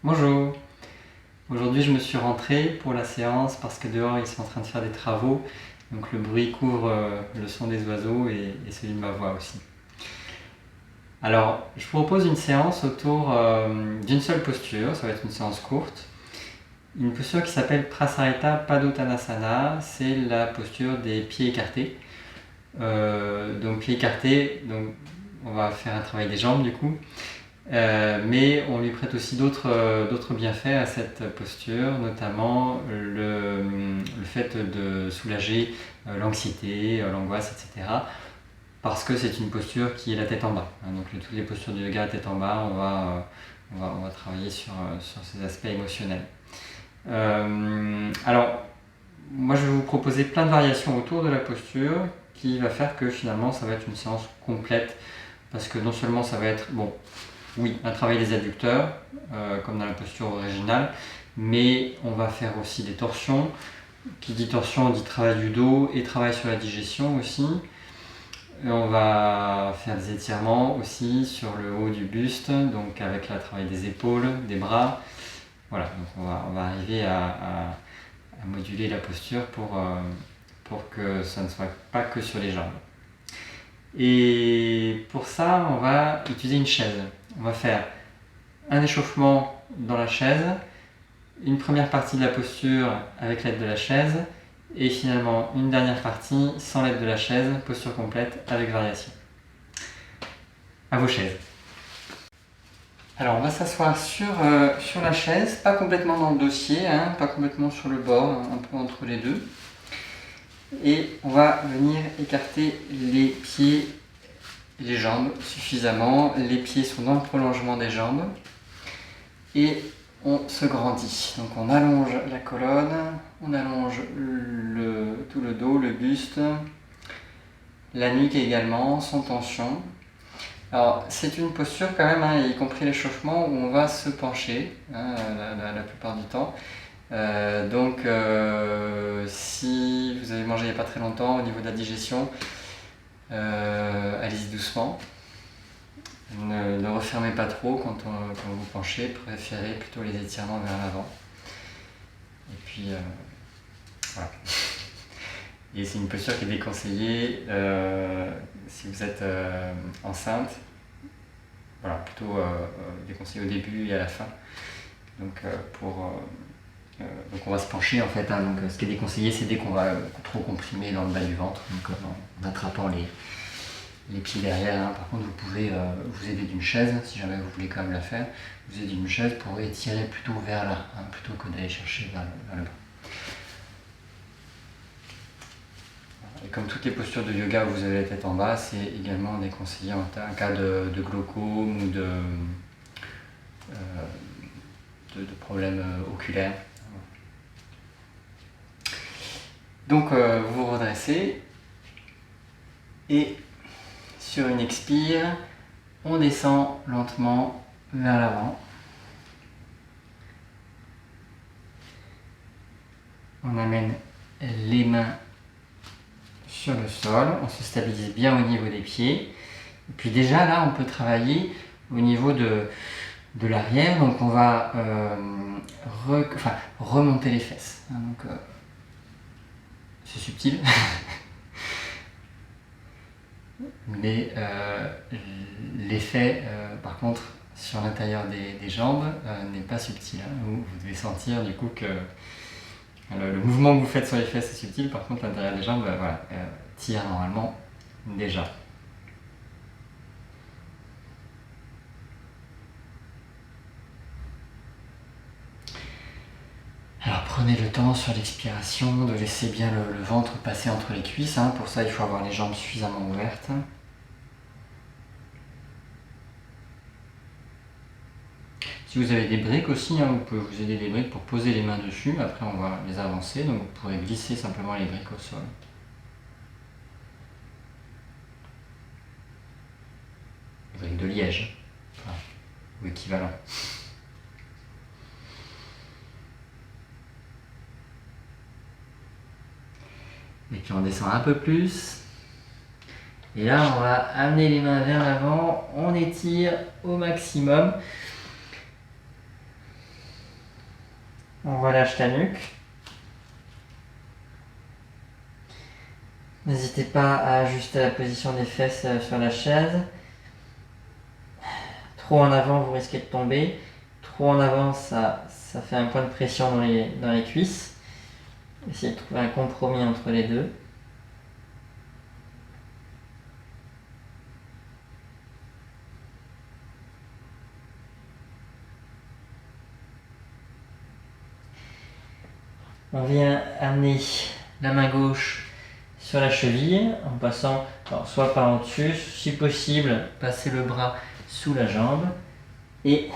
Bonjour, aujourd'hui je me suis rentré pour la séance parce que dehors ils sont en train de faire des travaux, donc le bruit couvre le son des oiseaux et celui de ma voix aussi. Alors je vous propose une séance autour d'une seule posture, ça va être une séance courte. Une posture qui s'appelle Prasarita Padottanasana, c'est la posture des pieds écartés. Donc pieds écartés, donc on va faire un travail des jambes du coup. Mais on lui prête aussi d'autres bienfaits à cette posture, notamment le fait de soulager l'anxiété, l'angoisse, etc. Parce que c'est une posture qui est la tête en bas. Donc toutes les postures de yoga à tête en bas, on va travailler sur ces aspects émotionnels. Alors, moi je vais vous proposer plein de variations autour de la posture qui va faire que finalement ça va être une séance complète parce que non seulement ça va être, bon, oui, un travail des adducteurs, comme dans la posture originale, mais on va faire aussi des torsions. Qui dit torsion dit travail du dos et travail sur la digestion aussi. Et on va faire des étirements aussi sur le haut du buste, donc avec le travail des épaules, des bras. Voilà, donc on va arriver à moduler la posture pour que ça ne soit pas que sur les jambes. Et pour ça, on va utiliser une chaise. On va faire un échauffement dans la chaise, une première partie de la posture avec l'aide de la chaise, et finalement une dernière partie sans l'aide de la chaise, posture complète avec variation. À vos chaises. Alors on va s'asseoir sur la chaise, pas complètement dans le dossier, hein, pas complètement sur le bord, hein, un peu entre les deux. Et on va venir écarter les pieds et les jambes suffisamment. Les pieds sont dans le prolongement des jambes. Et on se grandit. Donc on allonge la colonne, on allonge tout le dos, le buste, la nuque également, sans tension. Alors c'est une posture quand même, hein, y compris l'échauffement, où on va se pencher hein, la plupart du temps. Si vous avez mangé il n'y a pas très longtemps, au niveau de la digestion, allez-y doucement. Ne refermez pas trop quand vous penchez, préférez plutôt les étirements vers l'avant. Et puis voilà. Et c'est une posture qui est déconseillée si vous êtes enceinte. Voilà, plutôt déconseillée au début et à la fin. Donc on va se pencher en fait. Hein, donc ce qui est déconseillé, c'est dès qu'on va trop comprimer dans le bas du ventre, donc en attrapant les pieds derrière. Hein. Par contre, vous pouvez vous aider d'une chaise, si jamais vous voulez quand même la faire, vous aider d'une chaise pour étirer plutôt vers là, hein, plutôt que d'aller chercher vers le bas. Et comme toutes les postures de yoga où vous avez la tête en bas, c'est également déconseillé en cas de glaucome ou de problèmes oculaires. Donc vous vous redressez et sur une expire, on descend lentement vers l'avant. On amène les mains sur le sol, on se stabilise bien au niveau des pieds. Et puis déjà là, on peut travailler au niveau de l'arrière, donc on va remonter les fesses. Donc c'est subtil. Mais l'effet, par contre, sur l'intérieur des jambes n'est pas subtil. Hein. Vous devez sentir du coup que le mouvement que vous faites sur les fesses est subtil, par contre l'intérieur des jambes tire normalement déjà. Alors prenez le temps sur l'expiration de laisser bien le ventre passer entre les cuisses. Hein. Pour ça, il faut avoir les jambes suffisamment ouvertes. Si vous avez des briques aussi, hein, vous pouvez vous aider des briques pour poser les mains dessus. Après, on va les avancer, donc vous pourrez glisser simplement les briques au sol. Les briques de liège, ou équivalent. Et puis on descend un peu plus. Et là, on va amener les mains vers l'avant, on étire au maximum. On relâche la nuque. N'hésitez pas à ajuster la position des fesses sur la chaise. Trop en avant, vous risquez de tomber. Trop en avant, ça fait un point de pression dans les cuisses. Essayez de trouver un compromis entre les deux. On vient amener la main gauche sur la cheville en passant soit par en dessus, si possible, passer le bras sous la jambe et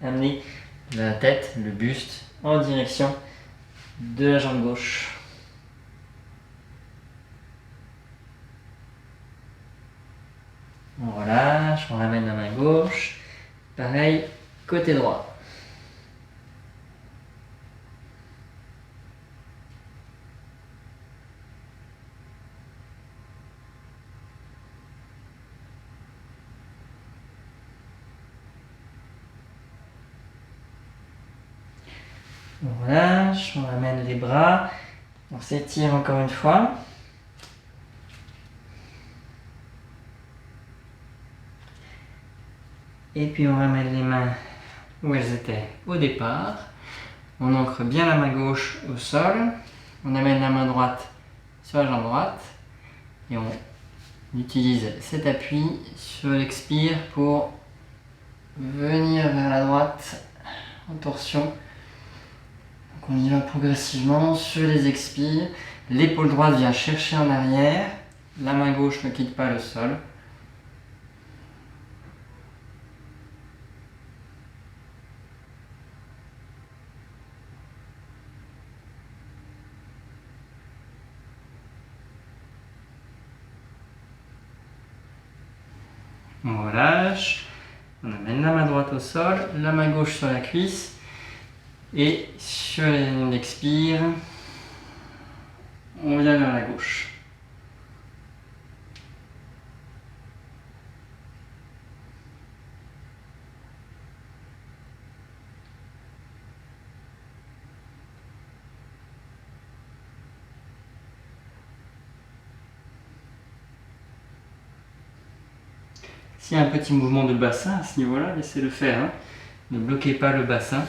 amener la tête, le buste en direction de la jambe gauche. On relâche, on ramène la main gauche. Pareil, côté droit. On relâche, on ramène les bras, on s'étire encore une fois. Et puis on ramène les mains où elles étaient au départ. On ancre bien la main gauche au sol. On amène la main droite sur la jambe droite. Et on utilise cet appui sur l'expire pour venir vers la droite en torsion. Donc on y va progressivement sur les expires. L'épaule droite vient chercher en arrière. La main gauche ne quitte pas le sol. On relâche, on amène la main droite au sol, la main gauche sur la cuisse et sur l'expire, on vient vers la gauche. S'il y a un petit mouvement de bassin à ce niveau-là, laissez-le faire. Hein. Ne bloquez pas le bassin.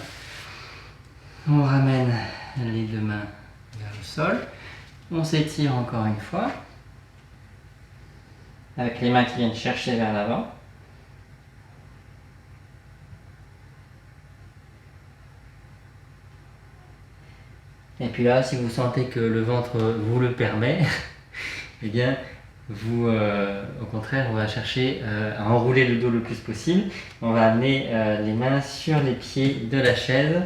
On ramène les deux mains vers le sol. On s'étire encore une fois. Avec les mains qui viennent chercher vers l'avant. Et puis là, si vous sentez que le ventre vous le permet, eh bien, vous, au contraire, on va chercher à enrouler le dos le plus possible. On va amener les mains sur les pieds de la chaise,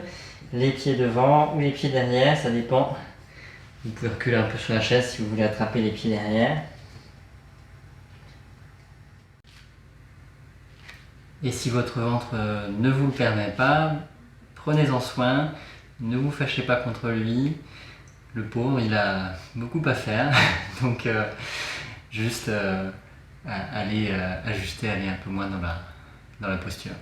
les pieds devant ou les pieds derrière, ça dépend. Vous pouvez reculer un peu sur la chaise si vous voulez attraper les pieds derrière. Et si votre ventre ne vous le permet pas, prenez-en soin, ne vous fâchez pas contre lui. Le pauvre, il a beaucoup à faire, donc juste aller ajuster, aller un peu moins dans la posture.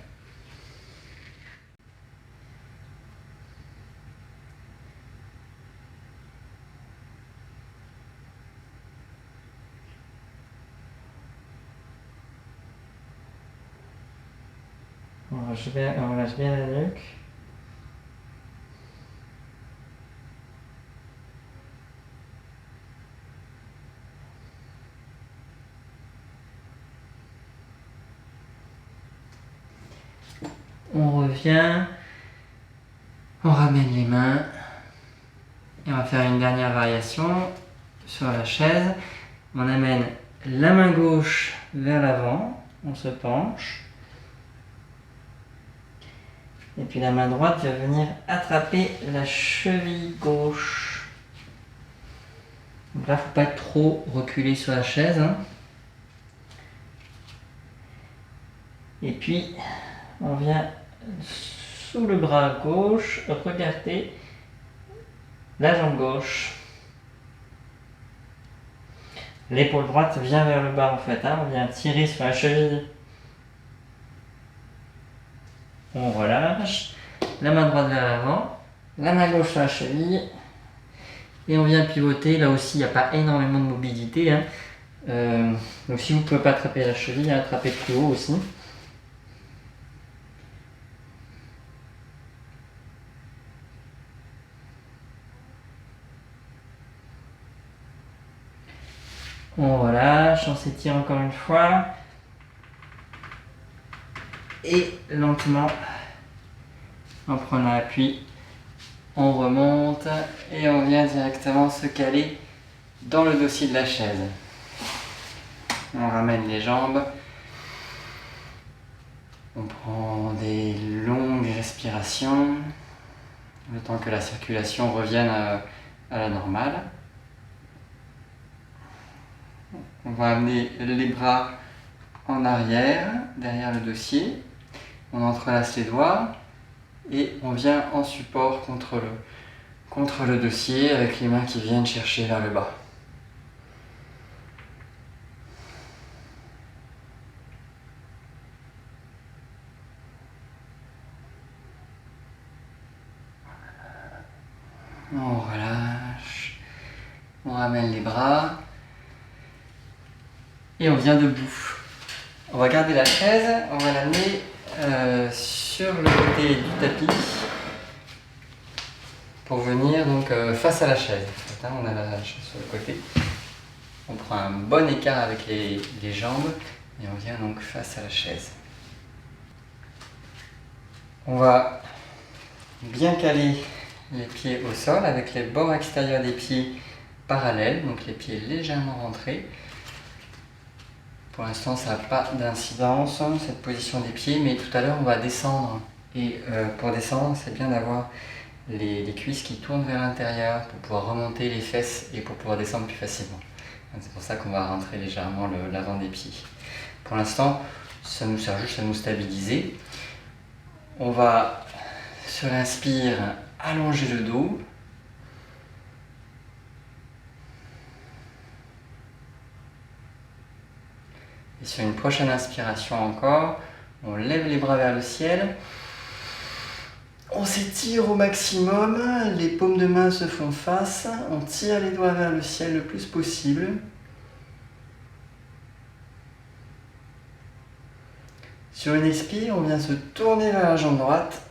On relâche bien la nuque. On revient, on ramène les mains et on va faire une dernière variation sur la chaise. On amène la main gauche vers l'avant, on se penche. Et puis la main droite va venir attraper la cheville gauche. Donc là, il ne faut pas être trop reculé sur la chaise. Hein. Et puis, on vient sous le bras gauche, regarder la jambe gauche. L'épaule droite vient vers le bas en fait, hein. On vient tirer sur la cheville. On relâche, la main droite vers l'avant, la main gauche sur la cheville. Et on vient pivoter. Là aussi, il n'y a pas énormément de mobilité, hein. Donc si vous ne pouvez pas attraper la cheville, attrapez plus haut aussi. On relâche, on s'étire encore une fois. Et lentement, en prenant appui, on remonte et on vient directement se caler dans le dossier de la chaise. On ramène les jambes. On prend des longues respirations, le temps que la circulation revienne à la normale. On va amener les bras en arrière, derrière le dossier. On entrelace les doigts et on vient en support contre le dossier avec les mains qui viennent chercher vers le bas. On relâche, on ramène les bras et on vient debout. On va garder la chaise, on va l'amener sur le côté du tapis pour venir donc face à la chaise. On a la chaise sur le côté. On prend un bon écart avec les jambes et on vient donc face à la chaise. On va bien caler les pieds au sol avec les bords extérieurs des pieds parallèles, donc les pieds légèrement rentrés. Pour l'instant, ça n'a pas d'incidence, cette position des pieds, mais tout à l'heure, on va descendre. Et pour descendre, c'est bien d'avoir les cuisses qui tournent vers l'intérieur pour pouvoir remonter les fesses et pour pouvoir descendre plus facilement. C'est pour ça qu'on va rentrer légèrement l'avant des pieds. Pour l'instant, ça nous sert juste à nous stabiliser. On va, sur l'inspire, allonger le dos. Et sur une prochaine inspiration encore, on lève les bras vers le ciel. On s'étire au maximum, les paumes de main se font face, on tire les doigts vers le ciel le plus possible. Sur une expire, on vient se tourner vers la jambe droite.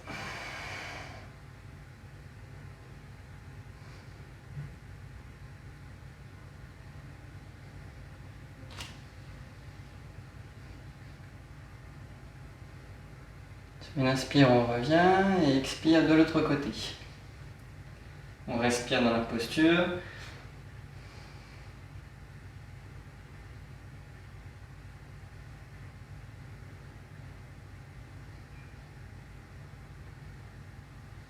Sur une inspire, on revient et expire de l'autre côté. On respire dans la posture.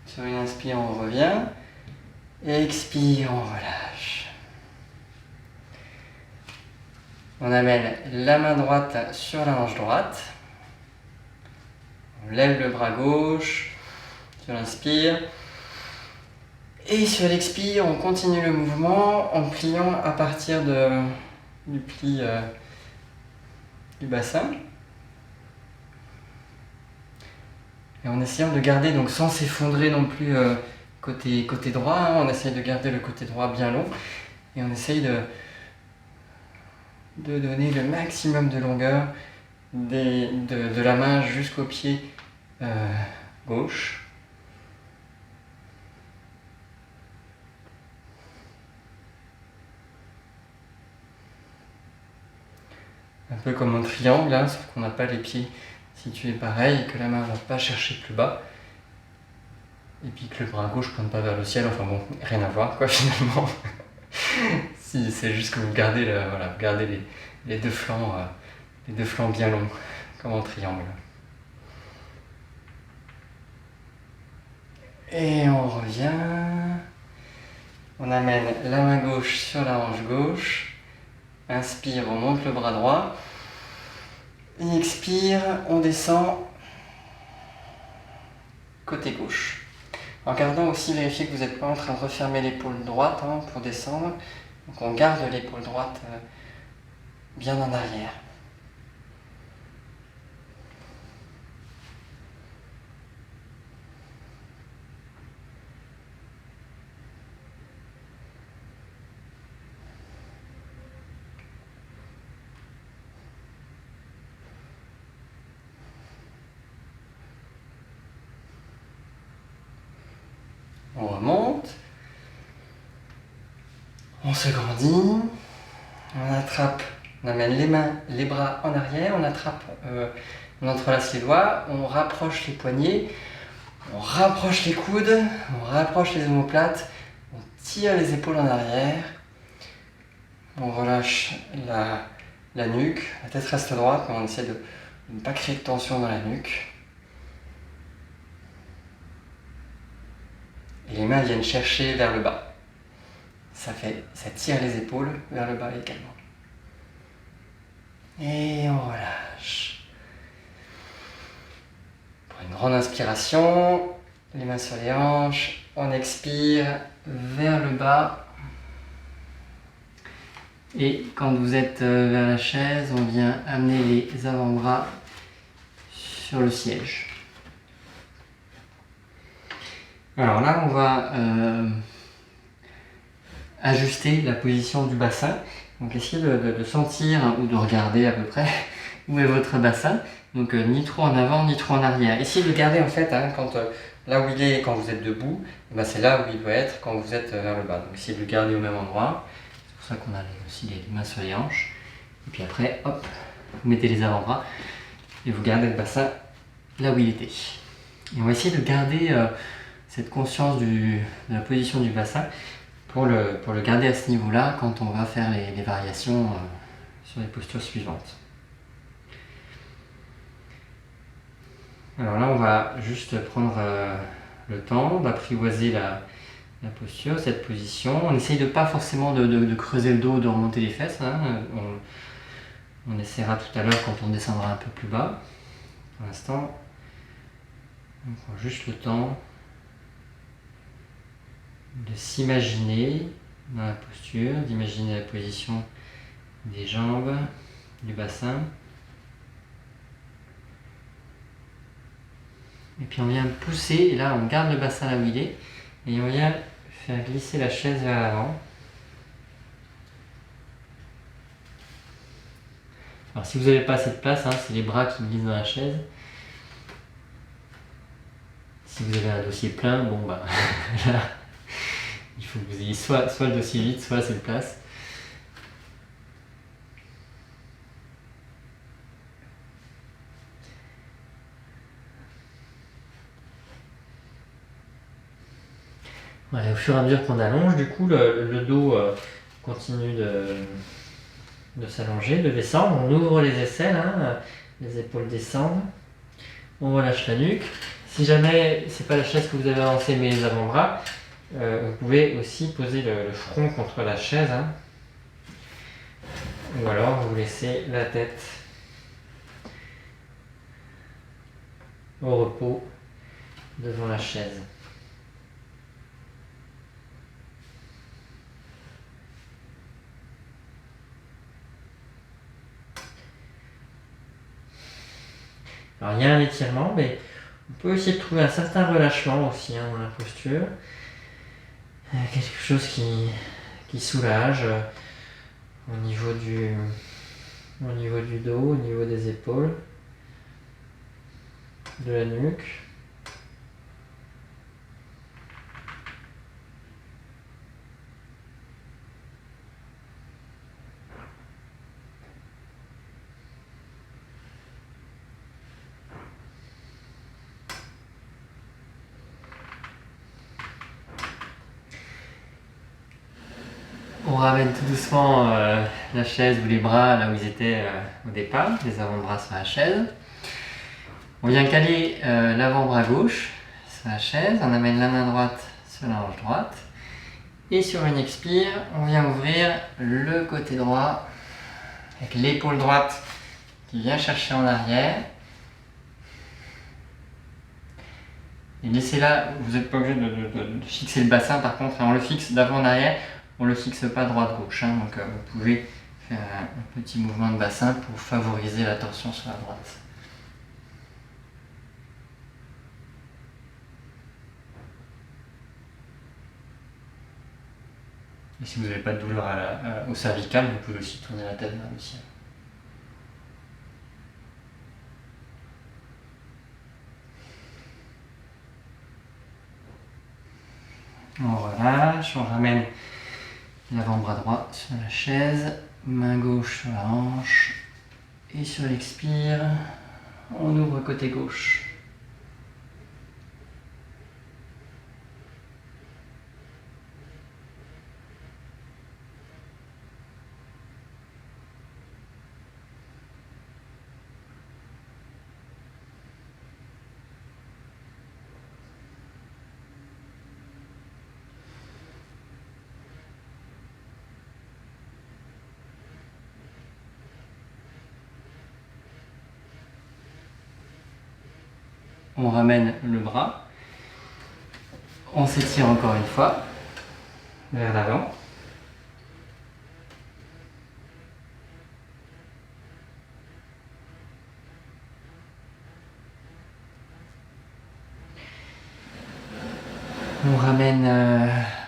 Sur une inspire, on revient. Et expire, on relâche. On amène la main droite sur la hanche droite. On lève le bras gauche sur l'inspire. Et sur l'expire, on continue le mouvement en pliant à partir du pli du bassin. Et en essayant de garder, donc sans s'effondrer non plus côté droit, hein, on essaye de garder le côté droit bien long. Et on essaye de donner le maximum de longueur de la main jusqu'au pied gauche. Un peu comme un triangle, hein, sauf qu'on n'a pas les pieds situés pareil et que la main ne va pas chercher plus bas. Et puis que le bras gauche ne pointe pas vers le ciel, enfin bon, rien à voir quoi finalement. Si, c'est juste que vous gardez, vous gardez les deux flancs bien longs, comme en triangle. Et on revient. On amène la main gauche sur la hanche gauche. Inspire, on monte le bras droit. Et expire, on descend côté gauche. En gardant aussi, vérifier que vous n'êtes pas en train de refermer l'épaule droite hein, pour descendre. Donc on garde l'épaule droite bien en arrière. On remonte. On se grandit. On attrape, on amène les mains, les bras en arrière, on entrelace les doigts, on rapproche les poignets, on rapproche les coudes, on rapproche les omoplates, on tire les épaules en arrière, on relâche la nuque, la tête reste droite, mais on essaie de ne pas créer de tension dans la nuque. Et les mains viennent chercher vers le bas. Ça tire les épaules vers le bas également. Et on relâche. Pour une grande inspiration, les mains sur les hanches, on expire vers le bas. Et quand vous êtes vers la chaise, on vient amener les avant-bras sur le siège. Alors là, on va ajuster la position du bassin. Donc essayez de sentir ou de regarder à peu près où est votre bassin. Donc ni trop en avant ni trop en arrière. Essayez de le garder en fait là où il est quand vous êtes debout, c'est là où il doit être quand vous êtes vers le bas. Donc essayez de le garder au même endroit. C'est pour ça qu'on a aussi les mains sur les hanches. Et puis après, hop, vous mettez les avant-bras et vous gardez le bassin là où il était. Et on va essayer de garder cette conscience de la position du bassin pour le garder à ce niveau-là quand on va faire les variations sur les postures suivantes. Alors là, on va juste prendre le temps d'apprivoiser la posture, cette position. On essaye de pas forcément de creuser le dos, de remonter les fesses. On essaiera tout à l'heure quand on descendra un peu plus bas. Pour l'instant, on prend juste le temps de s'imaginer dans la posture, d'imaginer la position des jambes, du bassin. Et puis on vient pousser, et là on garde le bassin là où il est, et on vient faire glisser la chaise vers l'avant. Alors si vous n'avez pas assez de place, c'est les bras qui glissent dans la chaise. Si vous avez un dossier plein, là, il faut que vous ayez soit le dossier vide, soit assez de place. Ouais, au fur et à mesure qu'on allonge, du coup, le dos continue de s'allonger, de descendre. On ouvre les aisselles, les épaules descendent. On relâche la nuque. Si jamais c'est pas la chaise que vous avez avancée, mais les avant-bras, vous pouvez aussi poser le front contre la chaise. Ou alors vous laissez la tête au repos devant la chaise. Alors il y a un étirement, mais on peut essayer de trouver un certain relâchement aussi dans la posture. Quelque chose qui soulage au niveau du dos, au niveau des épaules, de la nuque. On ramène tout doucement la chaise ou les bras là où ils étaient au départ, les avant-bras sur la chaise. On vient caler l'avant-bras gauche sur la chaise, on amène la main droite sur la hanche droite. Et sur une expire, on vient ouvrir le côté droit avec l'épaule droite qui vient chercher en arrière. Et laissez là, vous n'êtes pas obligé de fixer le bassin par contre, on le fixe d'avant en arrière. On ne le fixe pas droite-gauche, donc vous pouvez faire un petit mouvement de bassin pour favoriser la torsion sur la droite. Et si vous n'avez pas de douleur au cervical, vous pouvez aussi tourner la tête vers le ciel. On relâche, on ramène l'avant-bras droit sur la chaise, main gauche sur la hanche. Et sur l'expire, on ouvre côté gauche. On ramène le bras. On s'étire encore une fois vers l'avant. On ramène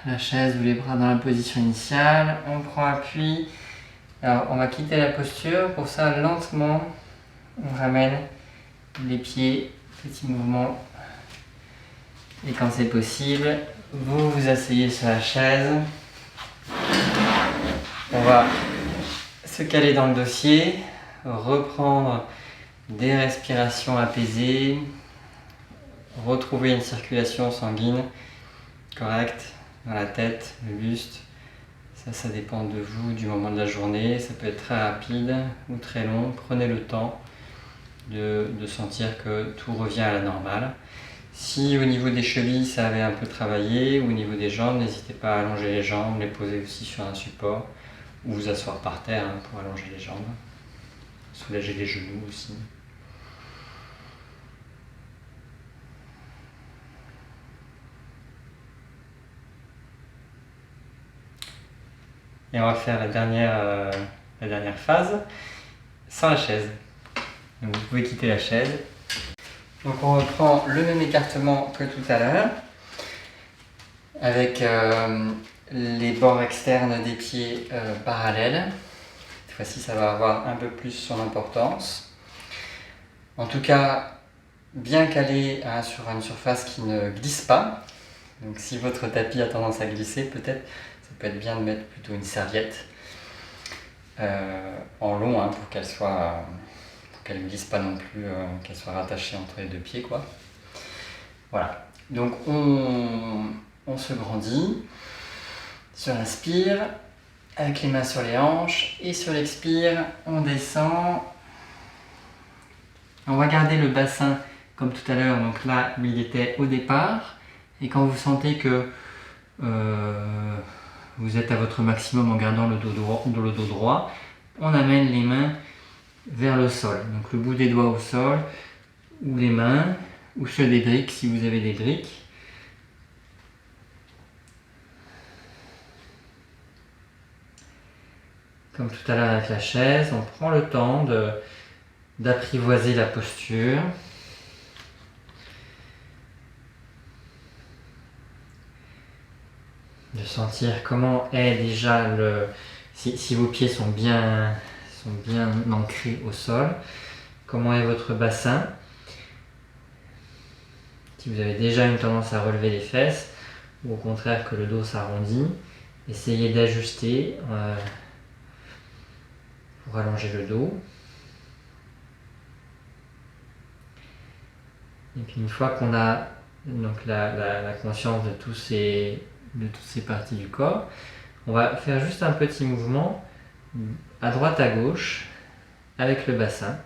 la chaise ou les bras dans la position initiale. On prend appui. Alors, on va quitter la posture. Pour ça, lentement, on ramène les pieds, petit mouvement. Et quand c'est possible, vous vous asseyez sur la chaise. On va se caler dans le dossier, reprendre des respirations apaisées, retrouver une circulation sanguine correcte dans la tête, le buste. Ça dépend de vous, du moment de la journée. Ça peut être très rapide ou très long. Prenez le temps de sentir que tout revient à la normale. Si au niveau des chevilles ça avait un peu travaillé, ou au niveau des jambes, n'hésitez pas à allonger les jambes, les poser aussi sur un support, ou vous asseoir par terre pour allonger les jambes. Soulager les genoux aussi. Et on va faire la dernière phase sans la chaise. Donc vous pouvez quitter la chaise. Donc on reprend le même écartement que tout à l'heure, avec les bords externes des pieds parallèles. Cette fois-ci, ça va avoir un peu plus son importance. En tout cas, bien calé sur une surface qui ne glisse pas. Donc si votre tapis a tendance à glisser, peut-être ça peut être bien de mettre plutôt une serviette en long pour qu'elle soit... qu'elle ne glisse pas non plus, qu'elle soit rattachée entre les deux pieds, quoi. Voilà, donc on se grandit sur l'inspire, avec les mains sur les hanches, et sur l'expire, on descend. On va garder le bassin comme tout à l'heure, donc là où il était au départ, et quand vous sentez que vous êtes à votre maximum en gardant le dos droit, on amène les mains vers le sol, donc le bout des doigts au sol, ou les mains, ou sur des briques si vous avez des briques. Comme tout à l'heure avec la chaise, on prend le temps d'apprivoiser la posture. De sentir comment est déjà si vos pieds sont bien ancrés au sol, comment est votre bassin. Si vous avez déjà une tendance à relever les fesses, ou au contraire que le dos s'arrondit, essayez d'ajuster pour allonger le dos. Et puis une fois qu'on a donc la conscience de toutes ces parties du corps, on va faire juste un petit mouvement à droite à gauche avec le bassin.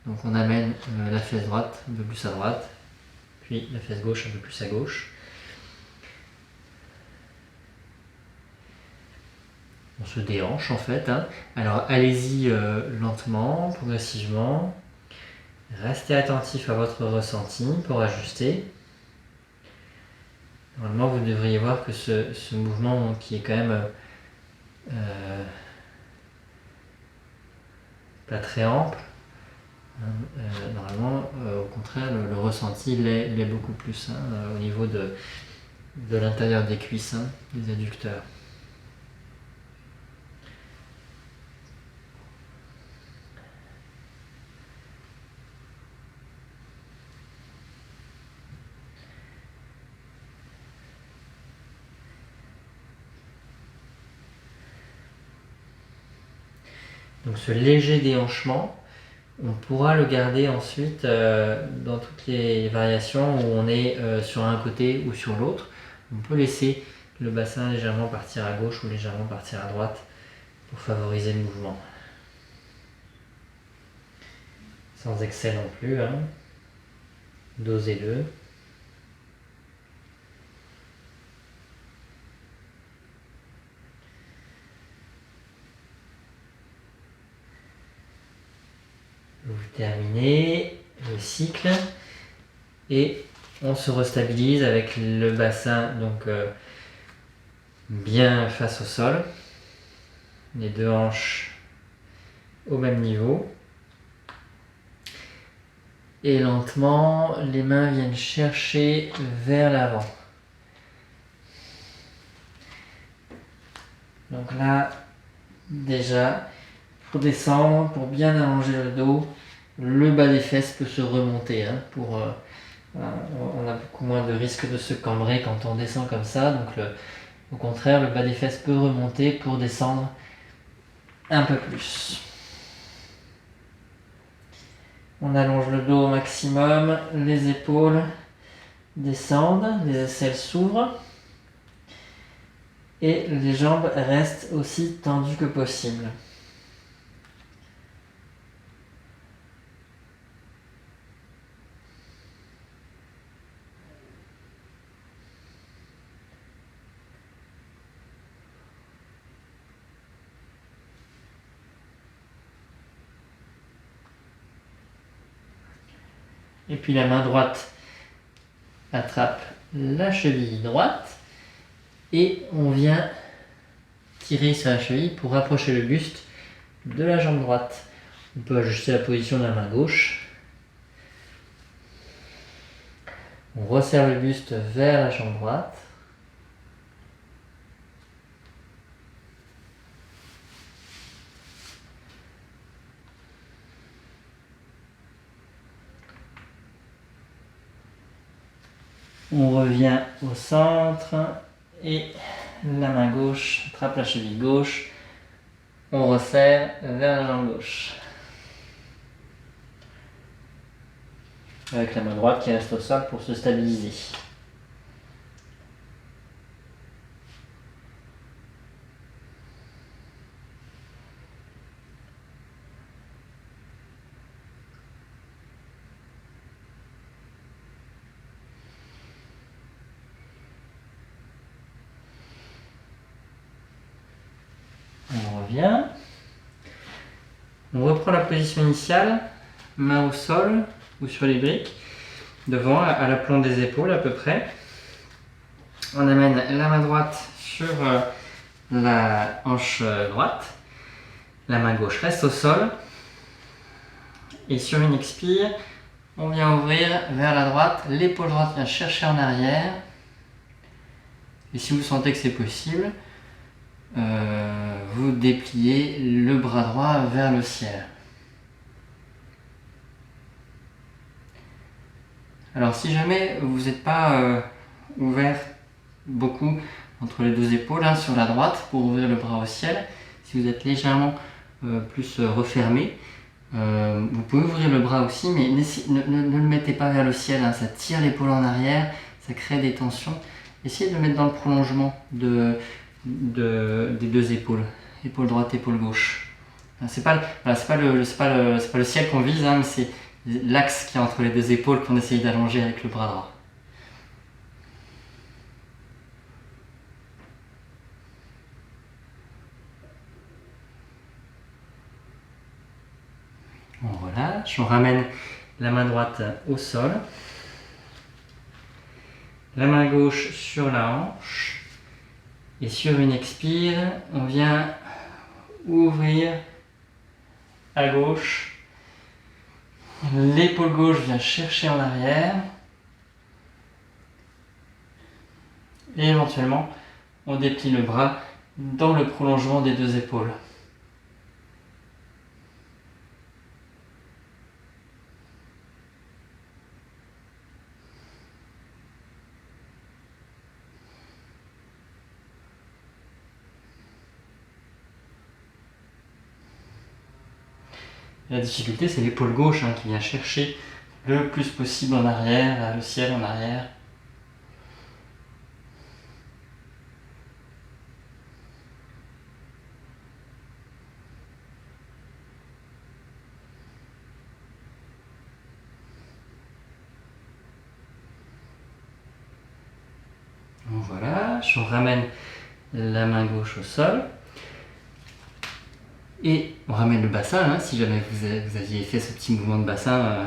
Donc on amène la fesse droite un peu plus à droite, puis la fesse gauche un peu plus à gauche. On se déhanche en fait. Alors allez-y lentement, progressivement. Restez attentif à votre ressenti pour ajuster. Normalement, vous devriez voir que ce mouvement qui est quand même pas très ample, normalement, au contraire, le ressenti l'est beaucoup plus au niveau de l'intérieur des cuisses, des adducteurs. Donc ce léger déhanchement, on pourra le garder ensuite dans toutes les variations où on est sur un côté ou sur l'autre. On peut laisser le bassin légèrement partir à gauche ou légèrement partir à droite pour favoriser le mouvement. Sans excès non plus, hein. Dosez-le. Vous terminez le cycle et on se restabilise avec le bassin donc bien face au sol, les deux hanches au même niveau. Et lentement, les mains viennent chercher vers l'avant. Donc là, déjà, pour descendre, pour bien allonger le dos, le bas des fesses peut se remonter. Hein, on a beaucoup moins de risque de se cambrer quand on descend comme ça. Donc au contraire, le bas des fesses peut remonter pour descendre un peu plus. On allonge le dos au maximum, les épaules descendent, les aisselles s'ouvrent et les jambes restent aussi tendues que possible. Et puis la main droite attrape la cheville droite et on vient tirer sur la cheville pour rapprocher le buste de la jambe droite. On peut ajuster la position de la main gauche. On resserre le buste vers la jambe droite. On revient au centre et la main gauche attrape la cheville gauche. On resserre vers la jambe gauche. Avec la main droite qui reste au sol pour se stabiliser. On revient. On reprend la position initiale, main au sol ou sur les briques, devant à l'aplomb des épaules à peu près. On amène la main droite sur la hanche droite. La main gauche reste au sol. Et sur une expire, on vient ouvrir vers la droite. L'épaule droite vient chercher en arrière. Et si vous sentez que c'est possible, vous dépliez le bras droit vers le ciel. Alors si jamais vous n'êtes pas ouvert beaucoup entre les deux épaules, hein, sur la droite pour ouvrir le bras au ciel, si vous êtes légèrement plus refermé, vous pouvez ouvrir le bras aussi, mais ne le mettez pas vers le ciel, hein, ça tire l'épaule en arrière, ça crée des tensions. Essayez de le mettre dans le prolongement des deux épaules, épaule droite, épaule gauche. C'est pas le ciel qu'on vise, hein, mais c'est l'axe qui est entre les deux épaules qu'on essaye d'allonger avec le bras droit. On relâche, on ramène la main droite au sol, la main gauche sur la hanche, et sur une expire, on vient ouvrir à gauche, l'épaule gauche vient chercher en arrière, et éventuellement, on déplie le bras dans le prolongement des deux épaules. La difficulté, c'est l'épaule gauche qui vient chercher le plus possible en arrière, le ciel en arrière. Voilà, je ramène la main gauche au sol. Et on ramène le bassin, si jamais vous aviez fait ce petit mouvement de bassin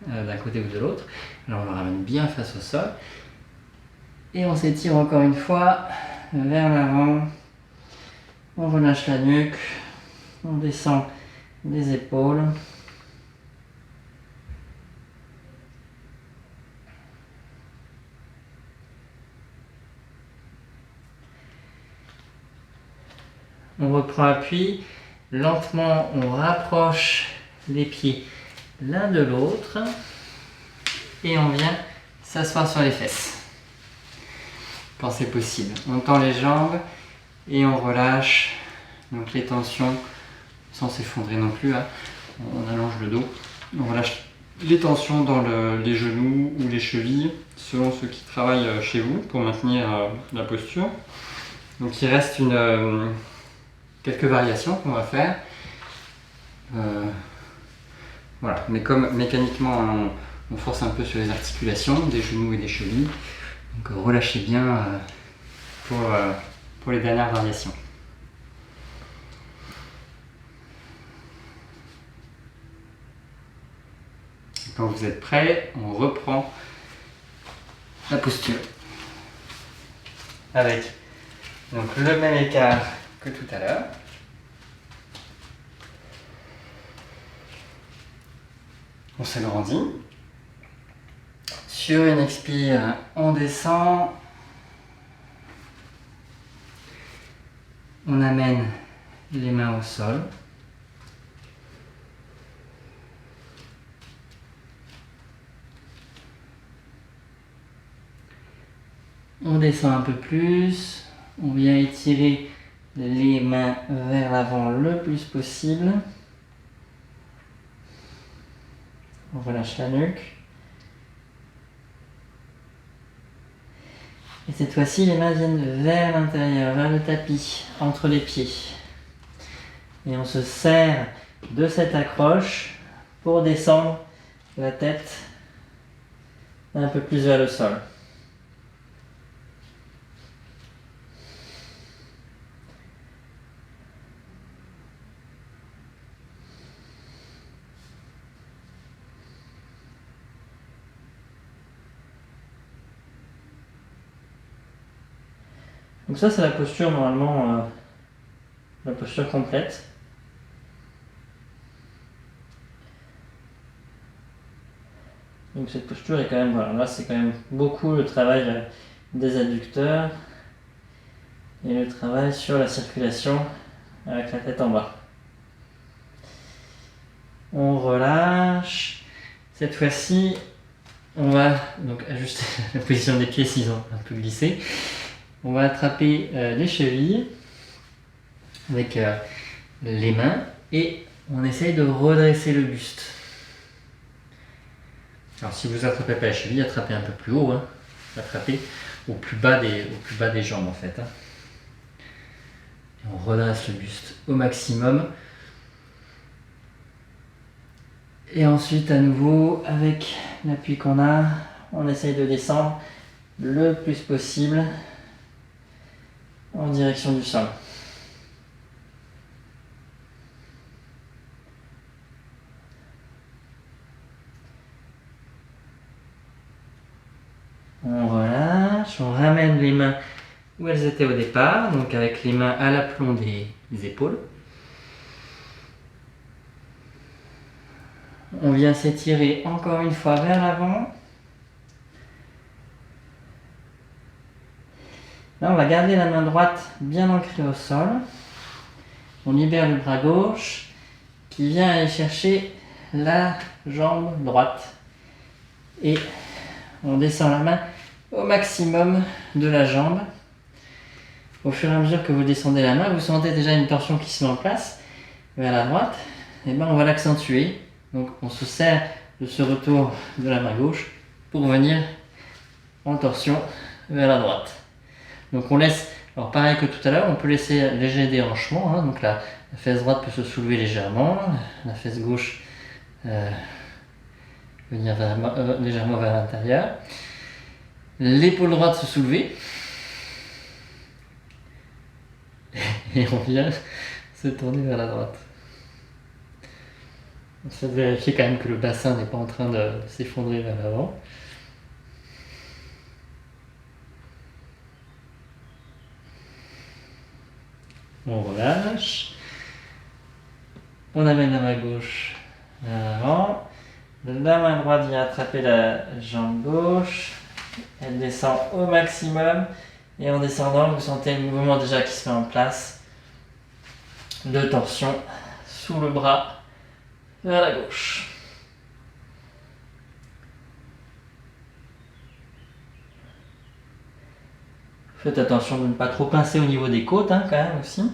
d'un côté ou de l'autre. Alors on le ramène bien face au sol. Et on s'étire encore une fois vers l'avant. On relâche la nuque. On descend les épaules. On reprend appui. Lentement, on rapproche les pieds l'un de l'autre. Et on vient s'asseoir sur les fesses. Quand c'est possible. On tend les jambes et on relâche donc les tensions sans s'effondrer non plus. On allonge le dos. On relâche les tensions dans les genoux ou les chevilles selon ceux qui travaillent chez vous pour maintenir la posture. Donc il reste quelques variations qu'on va faire. Voilà, mais comme mécaniquement on force un peu sur les articulations des genoux et des chevilles, donc relâchez bien pour les dernières variations. Quand vous êtes prêt, on reprend la posture avec donc le même écart que tout à l'heure. On s'agrandit. Sur une expire, on descend. On amène les mains au sol. On descend un peu plus. On vient étirer les mains vers l'avant le plus possible. On relâche la nuque. Et cette fois-ci, les mains viennent vers l'intérieur, vers le tapis, entre les pieds. Et on se serre de cette accroche pour descendre la tête un peu plus vers le sol. Donc ça c'est la posture normalement, la posture complète. Donc cette posture est quand même, voilà, là c'est quand même beaucoup le travail des adducteurs et le travail sur la circulation avec la tête en bas. On relâche. Cette fois-ci, on va donc ajuster la position des pieds s'ils ont un peu glissé. On va attraper les chevilles avec les mains et on essaye de redresser le buste. Alors si vous attrapez pas les chevilles, attrapez un peu plus haut, attrapez au plus bas des jambes en fait. Et on redresse le buste au maximum. Et ensuite à nouveau avec l'appui qu'on a, on essaye de descendre le plus possible en direction du sol. On relâche, on ramène les mains où elles étaient au départ, donc avec les mains à l'aplomb des épaules. On vient s'étirer encore une fois vers l'avant. Là, on va garder la main droite bien ancrée au sol. On libère le bras gauche qui vient aller chercher la jambe droite. Et on descend la main au maximum de la jambe. Au fur et à mesure que vous descendez la main, vous sentez déjà une torsion qui se met en place vers la droite. et ben on va l'accentuer. Donc on se sert de ce retour de la main gauche pour venir en torsion vers la droite. Donc on laisse, alors pareil que tout à l'heure, on peut laisser léger déhanchement, hein, donc la fesse droite peut se soulever légèrement, la fesse gauche venir légèrement vers l'intérieur, l'épaule droite se soulever, et on vient se tourner vers la droite. On essaie de vérifier quand même que le bassin n'est pas en train de s'effondrer vers l'avant. On relâche. On amène la main gauche vers l'avant. La main droite vient attraper la jambe gauche. Elle descend au maximum. Et en descendant, vous sentez le mouvement déjà qui se met en place de torsion sous le bras vers la gauche. Faites attention de ne pas trop pincer au niveau des côtes, hein, quand même aussi.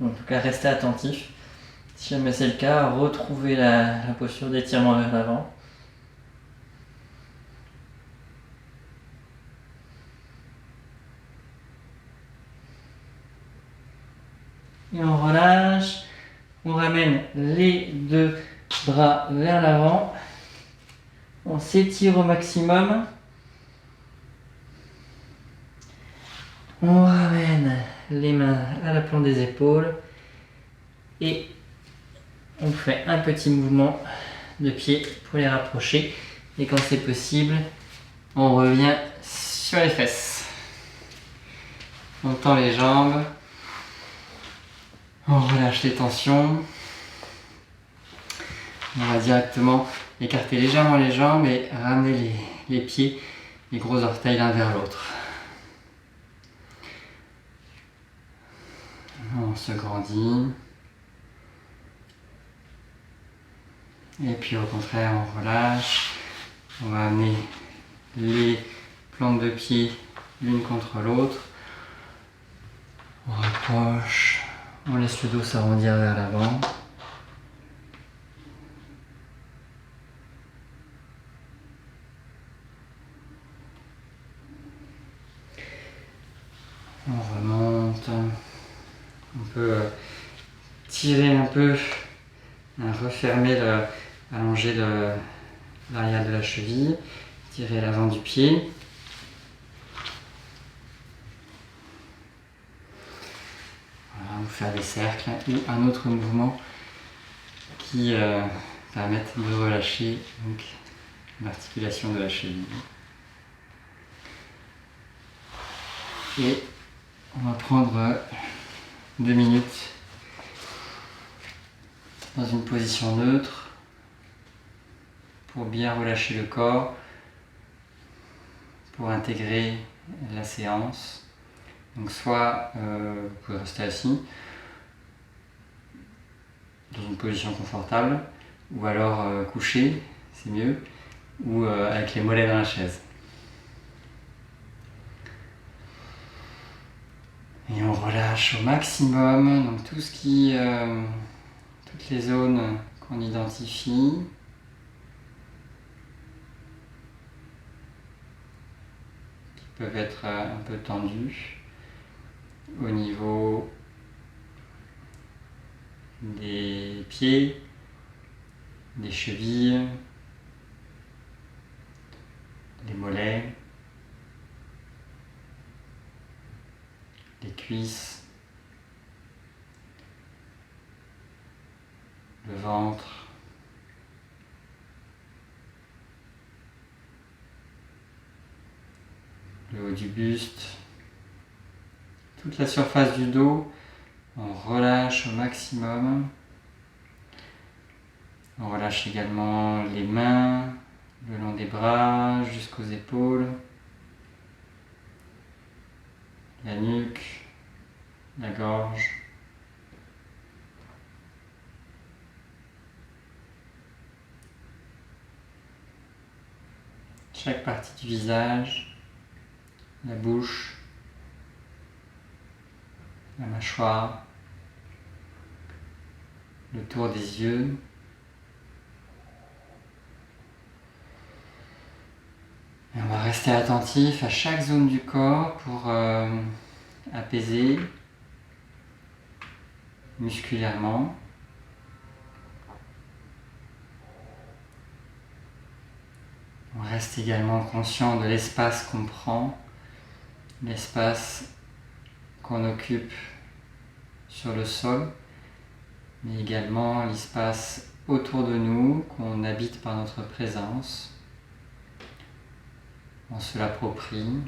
En tout cas, restez attentif. Si jamais c'est le cas, retrouvez la posture d'étirement vers l'avant. Et on relâche. On ramène les deux bras vers l'avant. On s'étire au maximum. On ramène les mains à la plante des épaules. Et on fait un petit mouvement de pied pour les rapprocher. Et quand c'est possible, on revient sur les fesses. On tend les jambes. On relâche les tensions. On va directement écarter légèrement les jambes et ramener les pieds, les gros orteils l'un vers l'autre. On se grandit. Et puis au contraire, on relâche. On va amener les plantes de pied l'une contre l'autre. On rapproche. On laisse le dos s'arrondir vers l'avant. On remonte. On peut tirer un peu, refermer, allonger l'arrière de la cheville, tirer l'avant du pied. Voilà, ou faire des cercles ou un autre mouvement qui permette de relâcher donc, l'articulation de la cheville. Et on va prendre 2 minutes dans une position neutre pour bien relâcher le corps, pour intégrer la séance. Donc soit vous pouvez rester assis dans une position confortable, ou alors couché, c'est mieux, ou avec les mollets dans la chaise. Et on relâche au maximum donc tout ce qui, toutes les zones qu'on identifie. Qui peuvent être un peu tendues au niveau des pieds, des chevilles, des mollets, les cuisses, le ventre, le haut du buste, toute la surface du dos. On relâche au maximum. On relâche également les mains le long des bras jusqu'aux épaules, la nuque, la gorge. Chaque partie du visage la bouche, la mâchoire, le tour des yeux. Et on va rester attentif à chaque zone du corps pour apaiser musculairement. On reste également conscient de l'espace qu'on prend, l'espace qu'on occupe sur le sol, mais également l'espace autour de nous qu'on habite par notre présence. On se l'approprie.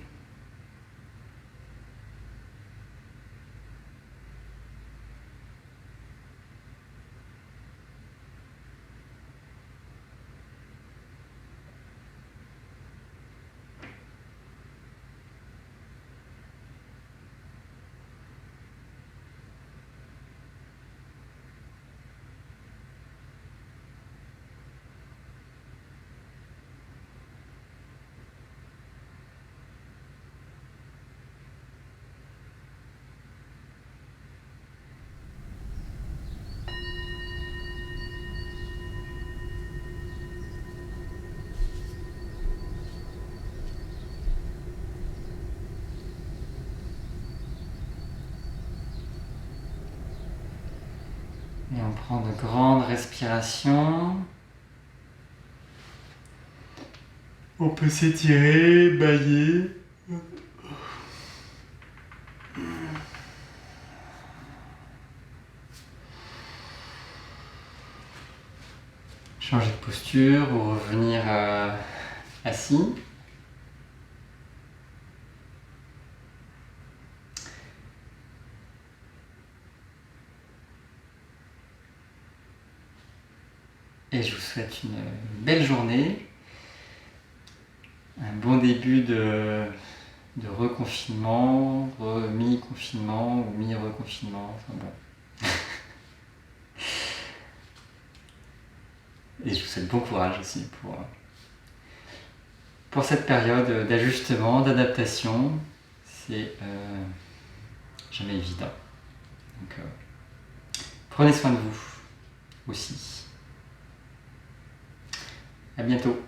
Et on prend de grandes respirations. On peut s'étirer, bâiller. Changer de posture ou revenir assis. Et je vous souhaite une belle journée, un bon début de reconfinement, mi-confinement ou mi-reconfinement, enfin bon. Et je vous souhaite bon courage aussi pour cette période d'ajustement, d'adaptation. C'est jamais évident. Donc prenez soin de vous aussi. À bientôt.